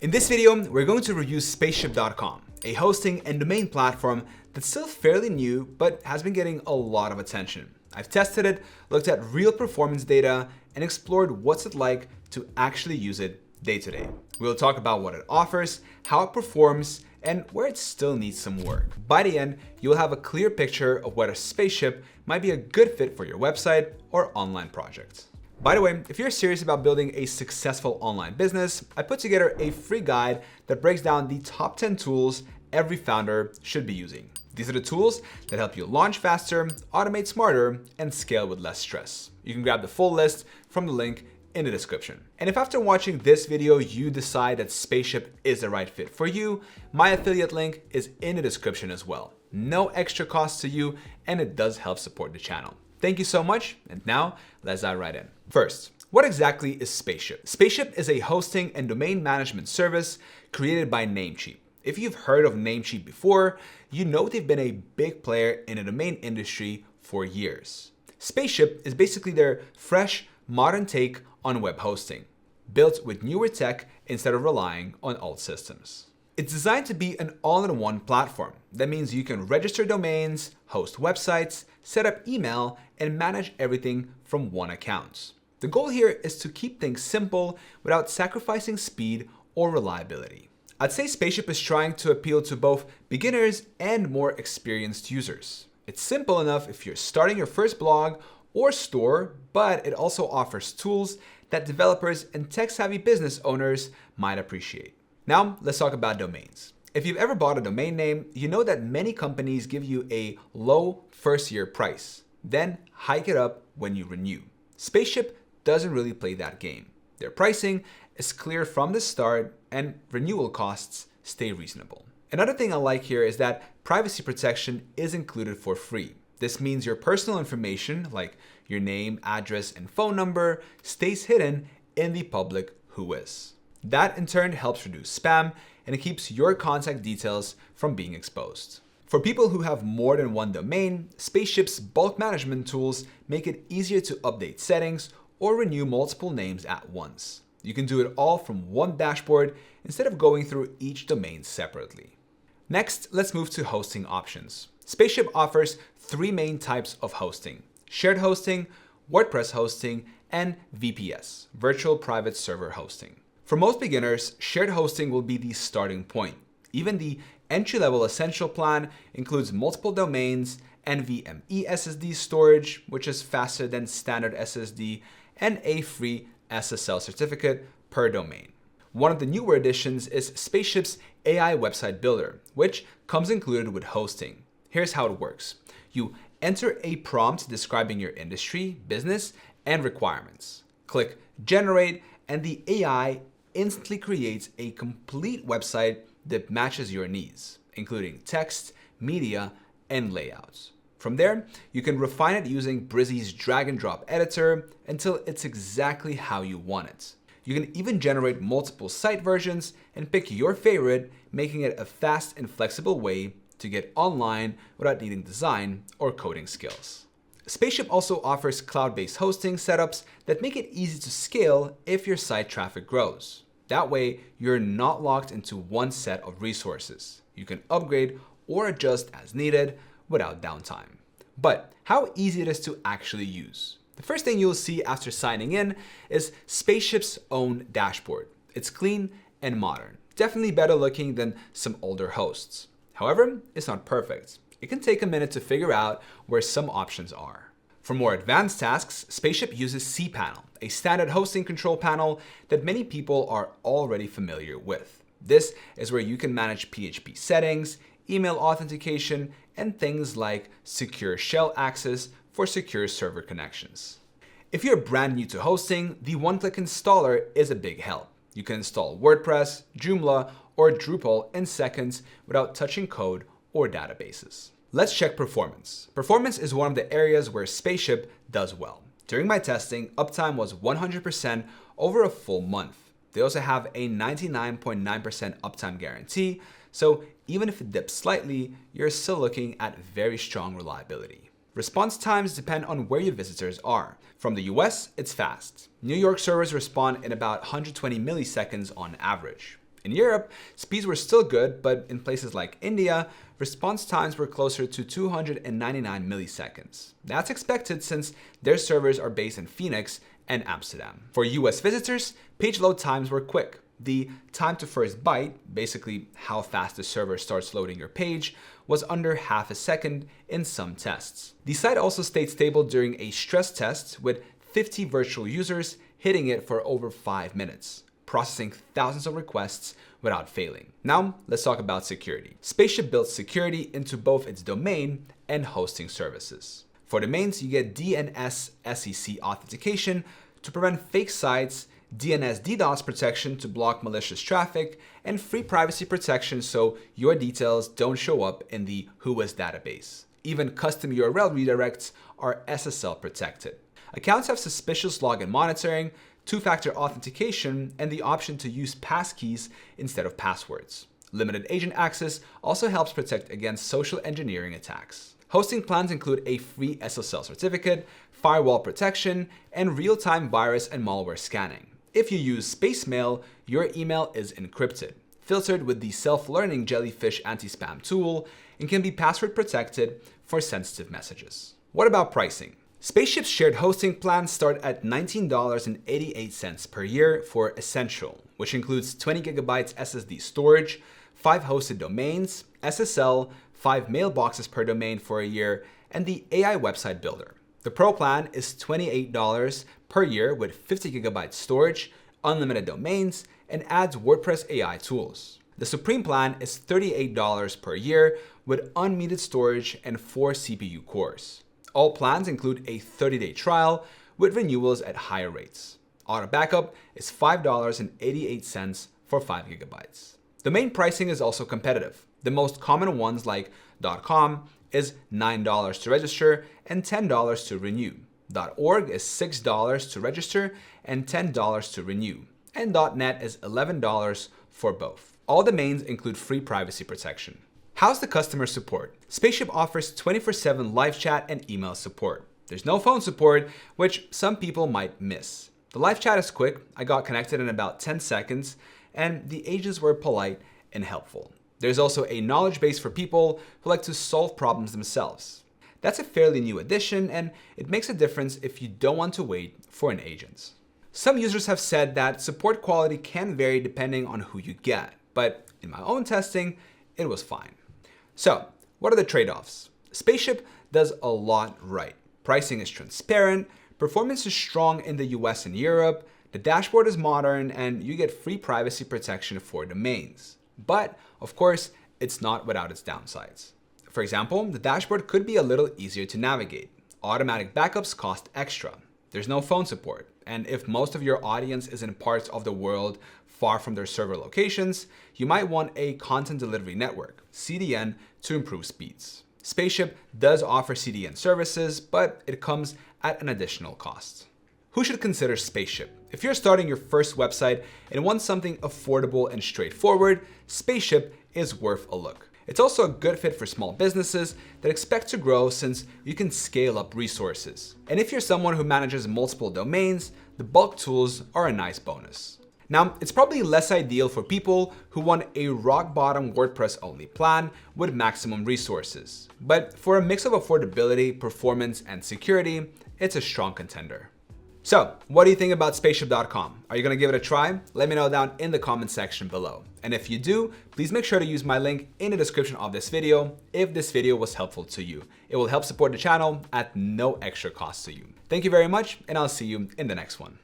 In this video, we're going to review Spaceship.com, a hosting and domain platform that's still fairly new, but has been getting a lot of attention. I've tested it, looked at real performance data, and explored what's it like to actually use it day to day. We'll talk about what it offers, how it performs, and where it still needs some work. By the end, you'll have a clear picture of whether Spaceship might be a good fit for your website or online project. By the way, if you're serious about building a successful online business, I put together a free guide that breaks down the top 10 tools every founder should be using. These are the tools that help you launch faster, automate smarter, and scale with less stress. You can grab the full list from the link in the description. And if after watching this video, you decide that Spaceship is the right fit for you, my affiliate link is in the description as well. No extra cost to you, and it does help support the channel. Thank you so much, and now let's dive right in. First, what exactly is Spaceship? Spaceship is a hosting and domain management service created by Namecheap. If you've heard of Namecheap before, you know they've been a big player in the domain industry for years. Spaceship is basically their fresh, modern take on web hosting, built with newer tech instead of relying on old systems. It's designed to be an all-in-one platform. That means you can register domains, host websites, set up email, and manage everything from one account. The goal here is to keep things simple without sacrificing speed or reliability. I'd say Spaceship is trying to appeal to both beginners and more experienced users. It's simple enough if you're starting your first blog or store, but it also offers tools that developers and tech-savvy business owners might appreciate. Now, let's talk about domains. If you've ever bought a domain name, you know that many companies give you a low first-year price, then hike it up when you renew. Spaceship doesn't really play that game. Their pricing is clear from the start, and renewal costs stay reasonable. Another thing I like here is that privacy protection is included for free. This means your personal information, like your name, address, and phone number, stays hidden in the public whois. That in turn helps reduce spam, and it keeps your contact details from being exposed. For people who have more than one domain, Spaceship's bulk management tools make it easier to update settings or renew multiple names at once. You can do it all from one dashboard instead of going through each domain separately. Next, let's move to hosting options. Spaceship offers three main types of hosting: shared hosting, WordPress hosting, and VPS, virtual private server hosting. For most beginners, shared hosting will be the starting point. Even the entry-level essential plan includes multiple domains, NVMe SSD storage, which is faster than standard SSD, and a free SSL certificate per domain. One of the newer additions is Spaceship's AI website builder, which comes included with hosting. Here's how it works. You enter a prompt describing your industry, business, and requirements. Click generate, and the AI instantly creates a complete website that matches your needs, including text, media, and layouts. From there, you can refine it using Brizy's drag and drop editor until it's exactly how you want it. You can even generate multiple site versions and pick your favorite, making it a fast and flexible way to get online without needing design or coding skills. Spaceship also offers cloud-based hosting setups that make it easy to scale if your site traffic grows. That way, you're not locked into one set of resources. You can upgrade or adjust as needed without downtime. But how easy it is to actually use? The first thing you'll see after signing in is Spaceship's own dashboard. It's clean and modern, definitely better looking than some older hosts. However, it's not perfect. It can take a minute to figure out where some options are. For more advanced tasks, Spaceship uses cPanel, a standard hosting control panel that many people are already familiar with. This is where you can manage PHP settings, email authentication, and things like secure shell access for secure server connections. If you're brand new to hosting, the one-click installer is a big help. You can install WordPress, Joomla, or Drupal in seconds without touching code or databases. Let's check performance. Performance is one of the areas where Spaceship does well. During my testing, uptime was 100% over a full month. They also have a 99.9% uptime guarantee, so even if it dips slightly, you're still looking at very strong reliability. Response times depend on where your visitors are. From the US, it's fast. New York servers respond in about 120 milliseconds on average. In Europe, speeds were still good, but in places like India, response times were closer to 299 milliseconds. That's expected since their servers are based in Phoenix and Amsterdam. For US visitors, page load times were quick. The time to first byte, basically how fast the server starts loading your page, was under half a second in some tests. The site also stayed stable during a stress test with 50 virtual users hitting it for over 5 minutes, processing thousands of requests without failing. Now, let's talk about security. Spaceship built security into both its domain and hosting services. For domains, you get DNS SEC authentication to prevent fake sites, DNS DDoS protection to block malicious traffic, and free privacy protection so your details don't show up in the Whois database. Even custom URL redirects are SSL protected. Accounts have suspicious login monitoring, two-factor authentication, and the option to use passkeys instead of passwords. Limited agent access also helps protect against social engineering attacks. Hosting plans include a free SSL certificate, firewall protection, and real-time virus and malware scanning. If you use Spacemail, your email is encrypted, filtered with the self-learning Jellyfish anti-spam tool, and can be password protected for sensitive messages. What about pricing? Spaceship's shared hosting plans start at $19.88 per year for Essential, which includes 20 gigabytes SSD storage, 5 hosted domains, SSL, 5 mailboxes per domain for a year, and the AI website builder. The Pro plan is $28 per year with 50 gigabytes storage, unlimited domains, and adds WordPress AI tools. The Supreme plan is $38 per year with unmetered storage and 4 CPU cores. All plans include a 30-day trial with renewals at higher rates. Auto backup is $5.88 for 5 gigabytes. Domain pricing is also competitive. The most common ones like .com is $9 to register and $10 to renew. .org is $6 to register and $10 to renew. And .net is $11 for both. All domains include free privacy protection. How's the customer support? Spaceship offers 24/7 live chat and email support. There's no phone support, which some people might miss. The live chat is quick. I got connected in about 10 seconds, and the agents were polite and helpful. There's also a knowledge base for people who like to solve problems themselves. That's a fairly new addition, and it makes a difference if you don't want to wait for an agent. Some users have said that support quality can vary depending on who you get, but in my own testing, it was fine. So, what are the trade-offs? Spaceship does a lot right. Pricing is transparent, performance is strong in the US and Europe, the dashboard is modern, and you get free privacy protection for domains. But, of course, it's not without its downsides. For example, the dashboard could be a little easier to navigate. Automatic backups cost extra. There's no phone support. And if most of your audience is in parts of the world far from their server locations, you might want a content delivery network, CDN, to improve speeds. Spaceship does offer CDN services, but it comes at an additional cost. Who should consider Spaceship? If you're starting your first website and want something affordable and straightforward, Spaceship is worth a look. It's also a good fit for small businesses that expect to grow since you can scale up resources. And if you're someone who manages multiple domains, the bulk tools are a nice bonus. Now, it's probably less ideal for people who want a rock-bottom WordPress-only plan with maximum resources. But for a mix of affordability, performance, and security, it's a strong contender. So, what do you think about Spaceship.com? Are you gonna give it a try? Let me know down in the comment section below. And if you do, please make sure to use my link in the description of this video if this video was helpful to you. It will help support the channel at no extra cost to you. Thank you very much, and I'll see you in the next one.